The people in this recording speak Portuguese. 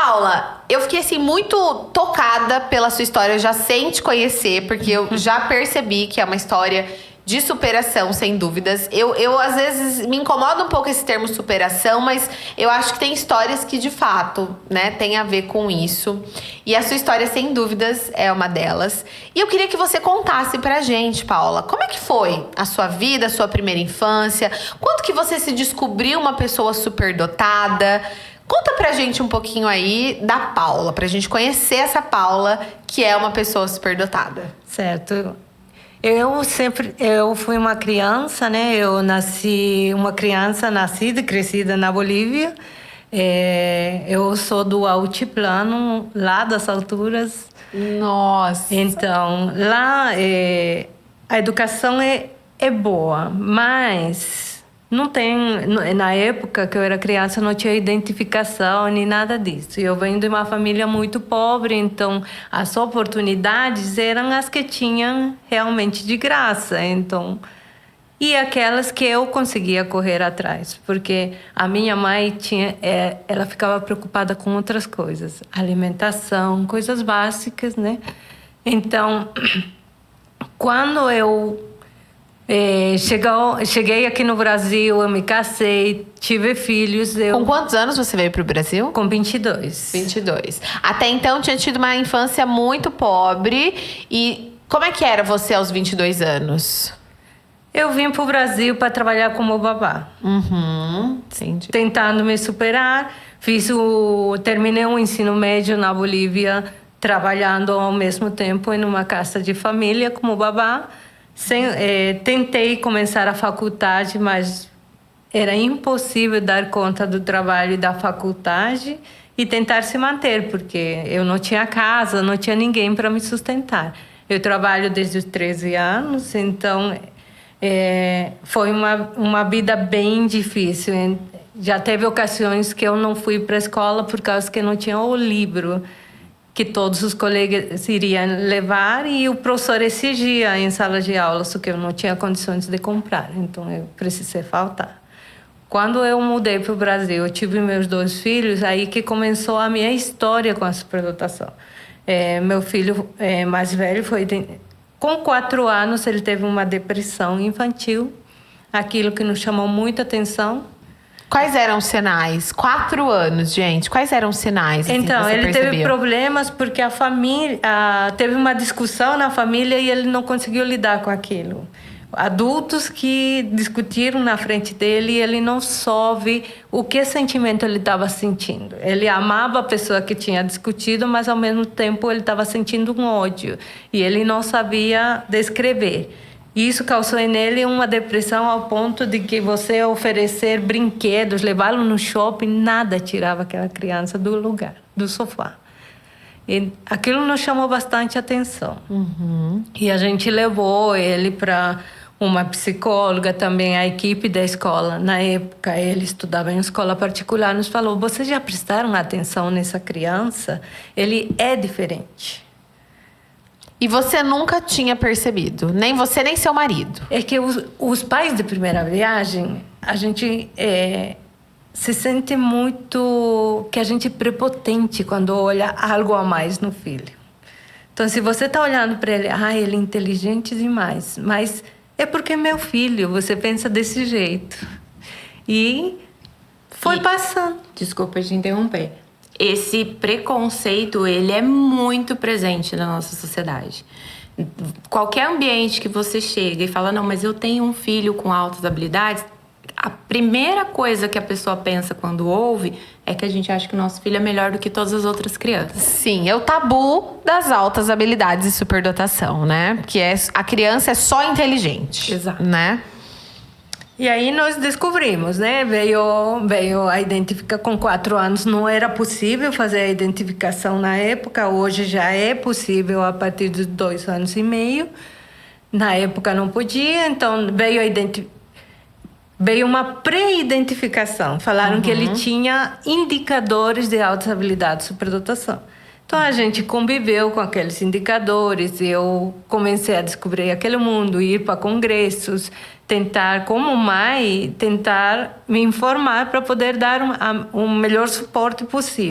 Paula, eu fiquei assim muito tocada pela sua história. Eu já sei te conhecer, porque eu já percebi que é uma história de superação, sem dúvidas. Eu às vezes me incomoda um pouco esse termo superação, mas eu acho que tem histórias que de fato, né, tem a ver com isso. E a sua história, sem dúvidas, é uma delas. E eu queria que você contasse pra gente, Paula, como é que foi a sua vida, a sua primeira infância? Quando que você se descobriu uma pessoa superdotada? Conta pra gente um pouquinho aí da Paula, pra gente conhecer essa Paula, que é uma pessoa superdotada. Certo. Eu fui uma criança, né? Eu nasci uma criança nascida e crescida na Bolívia. Eu sou do altiplano, lá das alturas. Nossa! Então, lá a educação é boa, mas não tem... Na época que eu era criança, não tinha identificação nem nada disso. Eu venho de uma família muito pobre, então as oportunidades eram as que tinham realmente de graça. Então, e aquelas que eu conseguia correr atrás, porque a minha mãe ela ficava preocupada com outras coisas, alimentação, coisas básicas, né? Então, quando eu cheguei aqui no Brasil, eu me casei, tive filhos. Com quantos anos você veio pro Brasil? Com 22. 22. Até então tinha tido uma infância muito pobre. E como é que era você aos 22 anos? Eu vim pro Brasil para trabalhar como babá. Entendi. Tentando me superar. Terminei o ensino médio na Bolívia, trabalhando ao mesmo tempo em uma casa de família como babá. Tentei começar a faculdade, mas era impossível dar conta do trabalho e da faculdade e tentar se manter, porque eu não tinha casa, não tinha ninguém para me sustentar. Eu trabalho desde os 13 anos, então foi uma vida bem difícil. Já teve ocasiões que eu não fui para a escola por causa que não tinha o livro que todos os colegas iriam levar e o professor exigia em sala de aula, só que eu não tinha condições de comprar, então eu precisei faltar. Quando eu mudei para o Brasil, eu tive meus 2 filhos, aí que começou a minha história com a superdotação. Meu filho mais velho com 4 anos, ele teve uma depressão infantil, aquilo que nos chamou muita atenção. Quais eram os sinais? 4 anos, gente. Quais eram os sinais? Assim, então, que você ele percebia? teve problemas porque a família... teve uma discussão na família e ele não conseguiu lidar com aquilo. Adultos que discutiram na frente dele e ele não soube o que sentimento ele estava sentindo. Ele amava a pessoa que tinha discutido, mas ao mesmo tempo ele estava sentindo um ódio. E ele não sabia descrever. Isso causou nele uma depressão ao ponto de que você oferecer brinquedos, levá-lo no shopping, nada tirava aquela criança do lugar, do sofá. E aquilo nos chamou bastante atenção. E a gente levou ele para uma psicóloga, também a equipe da escola. Na época, ele estudava em escola particular, nos falou: vocês já prestaram atenção nessa criança? Ele é diferente. E você nunca tinha percebido? Nem você, nem seu marido? É que os pais de primeira viagem, a gente se sente muito que a gente é prepotente quando olha algo a mais no filho. Então, se você está olhando para ele, ele é inteligente demais, mas é porque é meu filho, você pensa desse jeito. E foi passando. Desculpa te interromper. Esse preconceito, ele é muito presente na nossa sociedade. Qualquer ambiente que você chega e fala, não, mas eu tenho um filho com altas habilidades, a primeira coisa que a pessoa pensa quando ouve é que a gente acha que o nosso filho é melhor do que todas as outras crianças. Sim, é o tabu das altas habilidades e superdotação, né? Porque a criança é só inteligente. Exato. Né? E aí nós descobrimos, né? Veio a identificação. Com 4 anos não era possível fazer a identificação na época. Hoje já é possível a partir de 2 anos e meio. Na época não podia, então veio uma pré-identificação. Falaram que ele tinha indicadores de altas habilidades de superdotação. Então, a gente conviveu com aqueles indicadores. Eu comecei a descobrir aquele mundo, ir para congressos, tentar, como mãe, tentar me informar para poder dar o melhor suporte possível.